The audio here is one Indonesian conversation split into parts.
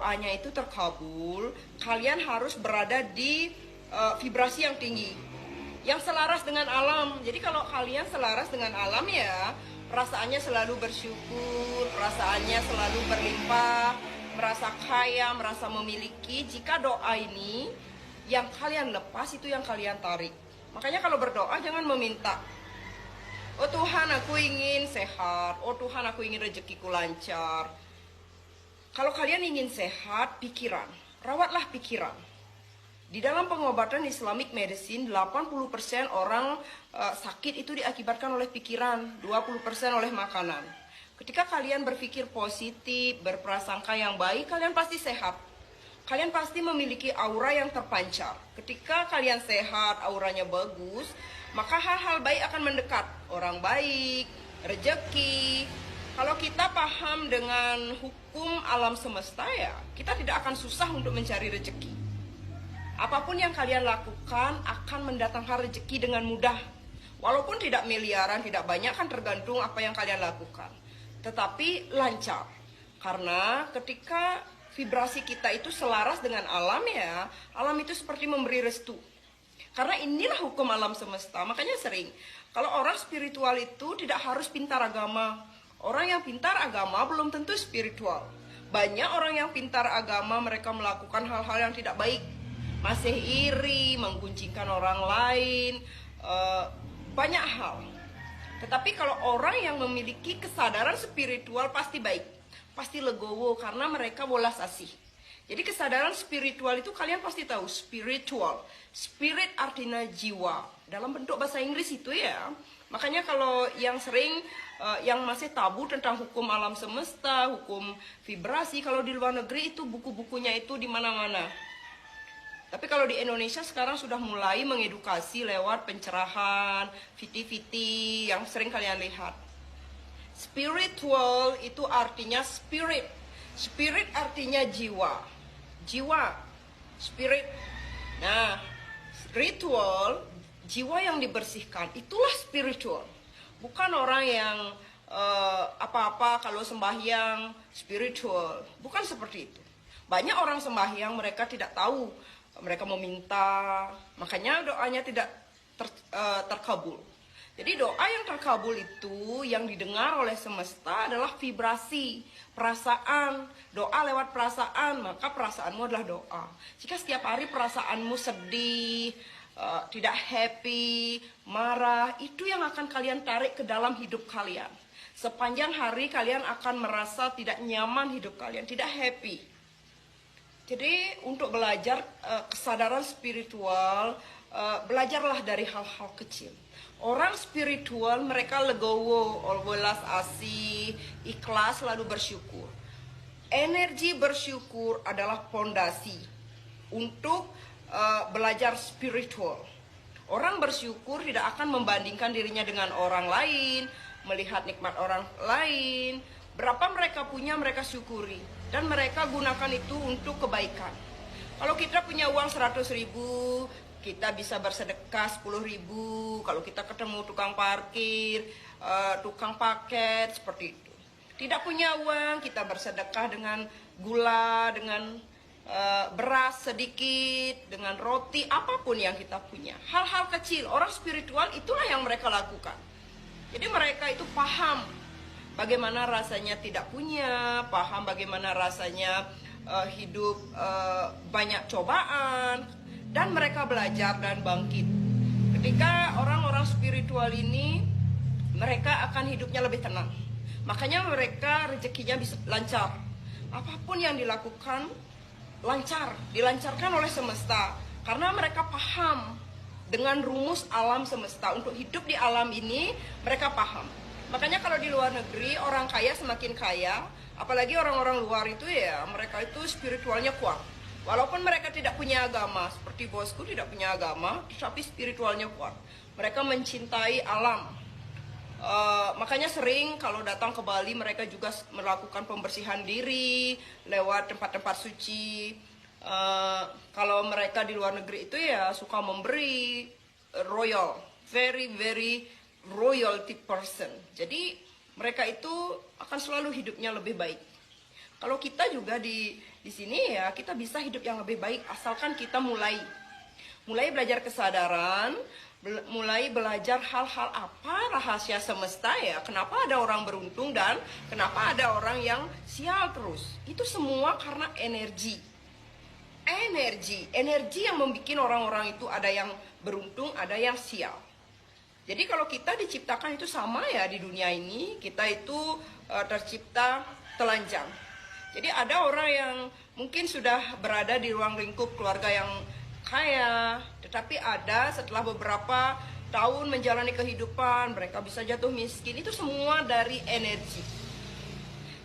doanya itu terkabul, kalian harus berada di vibrasi yang tinggi, yang selaras dengan alam. Jadi kalau kalian selaras dengan alam ya, perasaannya selalu bersyukur, perasaannya selalu berlimpah, merasa kaya, merasa memiliki. Jika doa ini yang kalian lepas, itu yang kalian tarik. Makanya kalau berdoa jangan meminta, oh Tuhan aku ingin sehat, oh Tuhan aku ingin rezekiku lancar. Kalau kalian ingin sehat, pikiran, rawatlah pikiran. Di dalam pengobatan Islamic medicine, 80% orang sakit itu diakibatkan oleh pikiran, 20% oleh makanan. Ketika kalian berpikir positif, berprasangka yang baik, kalian pasti sehat. Kalian pasti memiliki aura yang terpancar. Ketika kalian sehat, auranya bagus, maka hal-hal baik akan mendekat. Orang baik, rezeki. Kalau kita paham dengan hukum alam semesta ya, kita tidak akan susah untuk mencari rezeki. Apapun yang kalian lakukan akan mendatangkan rezeki dengan mudah. Walaupun tidak miliaran, tidak banyak, kan tergantung apa yang kalian lakukan. Tetapi lancar. Karena ketika vibrasi kita itu selaras dengan alam ya, alam itu seperti memberi restu. Karena inilah hukum alam semesta. Makanya sering, kalau orang spiritual itu tidak harus pintar agama. Orang yang pintar agama belum tentu spiritual. Banyak orang yang pintar agama, mereka melakukan hal-hal yang tidak baik. Masih iri, menggunjingkan orang lain, banyak hal. Tetapi kalau orang yang memiliki kesadaran spiritual pasti baik, pasti legowo, karena mereka welas asih. Jadi kesadaran spiritual itu kalian pasti tahu, spiritual. Spirit artinya jiwa. Dalam bentuk bahasa Inggris itu ya. Makanya kalau yang sering, yang masih tabu tentang hukum alam semesta, hukum vibrasi, kalau di luar negeri itu buku-bukunya itu di mana-mana. Tapi kalau di Indonesia sekarang sudah mulai mengedukasi lewat pencerahan, viti-viti yang sering kalian lihat. Spiritual itu artinya spirit. Spirit artinya jiwa. Jiwa, spirit. Nah, ritual, jiwa yang dibersihkan, itulah spiritual. Bukan orang yang apa-apa kalau sembahyang spiritual. Bukan seperti itu. Banyak orang sembahyang mereka tidak tahu. Mereka meminta, makanya doanya tidak terkabul. Jadi doa yang terkabul itu yang didengar oleh semesta adalah vibrasi, perasaan. Doa lewat perasaan, maka perasaanmu adalah doa. Jika setiap hari perasaanmu sedih, tidak happy, marah, itu yang akan kalian tarik ke dalam hidup kalian. Sepanjang hari kalian akan merasa tidak nyaman hidup kalian, tidak happy. Jadi untuk belajar kesadaran spiritual, belajarlah dari hal-hal kecil. Orang spiritual mereka legowo, welas asih, ikhlas, lalu bersyukur. Energi bersyukur adalah pondasi untuk belajar spiritual. Orang bersyukur tidak akan membandingkan dirinya dengan orang lain, melihat nikmat orang lain. Berapa mereka punya, mereka syukuri. Dan mereka gunakan itu untuk kebaikan. Kalau kita punya uang 100.000, kita bisa bersedekah 10.000. Kalau kita ketemu tukang parkir, tukang paket, seperti itu. Tidak punya uang, kita bersedekah dengan gula, dengan beras sedikit, dengan roti, apapun yang kita punya. Hal-hal kecil, orang spiritual itulah yang mereka lakukan. Jadi mereka itu paham bagaimana rasanya tidak punya, paham bagaimana rasanya hidup banyak cobaan, dan mereka belajar dan bangkit. Ketika orang-orang spiritual ini, mereka akan hidupnya lebih tenang. Makanya mereka rezekinya bisa lancar. Apapun yang dilakukan, lancar, dilancarkan oleh semesta. Karena mereka paham dengan rumus alam semesta. Untuk hidup di alam ini, mereka paham. Makanya kalau di luar negeri, orang kaya semakin kaya, apalagi orang-orang luar itu ya, mereka itu spiritualnya kuat. Walaupun mereka tidak punya agama, seperti bosku tidak punya agama, tapi spiritualnya kuat. Mereka mencintai alam. Makanya sering kalau datang ke Bali, mereka juga melakukan pembersihan diri lewat tempat-tempat suci. Kalau mereka di luar negeri itu ya suka memberi, royal, very royalty person. Jadi mereka itu akan selalu hidupnya lebih baik. Kalau kita juga di Di sini ya kita bisa hidup yang lebih baik asalkan kita mulai belajar kesadaran, mulai belajar hal-hal apa rahasia semesta ya. Kenapa ada orang beruntung dan kenapa ada orang yang sial terus. Itu semua karena energi yang membuat orang-orang itu ada yang beruntung, ada yang sial. Jadi kalau kita diciptakan itu sama ya di dunia ini, kita itu tercipta telanjang. Jadi ada orang yang mungkin sudah berada di ruang lingkup keluarga yang kaya, tetapi ada setelah beberapa tahun menjalani kehidupan, mereka bisa jatuh miskin. Itu semua dari energi.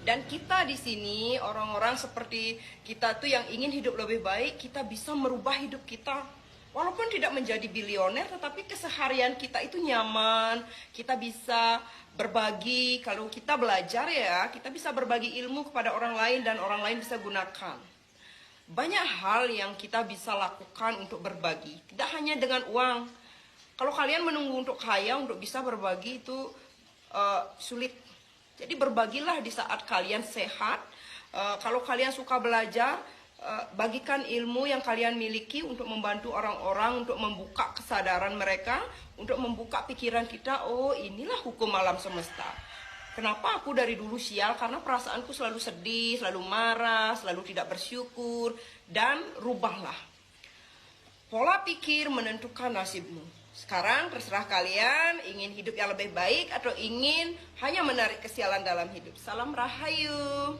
Dan kita di sini, orang-orang seperti kita tuh yang ingin hidup lebih baik, kita bisa merubah hidup kita. Walaupun tidak menjadi bilioner, tetapi keseharian kita itu nyaman. Kita bisa berbagi, kalau kita belajar ya, kita bisa berbagi ilmu kepada orang lain dan orang lain bisa gunakan. Banyak hal yang kita bisa lakukan untuk berbagi, tidak hanya dengan uang. Kalau kalian menunggu untuk kaya, untuk bisa berbagi itu sulit. Jadi berbagilah di saat kalian sehat. Kalau kalian suka belajar, bagikan ilmu yang kalian miliki untuk membantu orang-orang, untuk membuka kesadaran mereka, untuk membuka pikiran kita. Oh, inilah hukum alam semesta. Kenapa aku dari dulu sial? Karena perasaanku selalu sedih, selalu marah, selalu tidak bersyukur. Dan rubahlah. Pola pikir menentukan nasibmu. Sekarang terserah kalian ingin hidup yang lebih baik atau ingin hanya menarik kesialan dalam hidup. Salam Rahayu.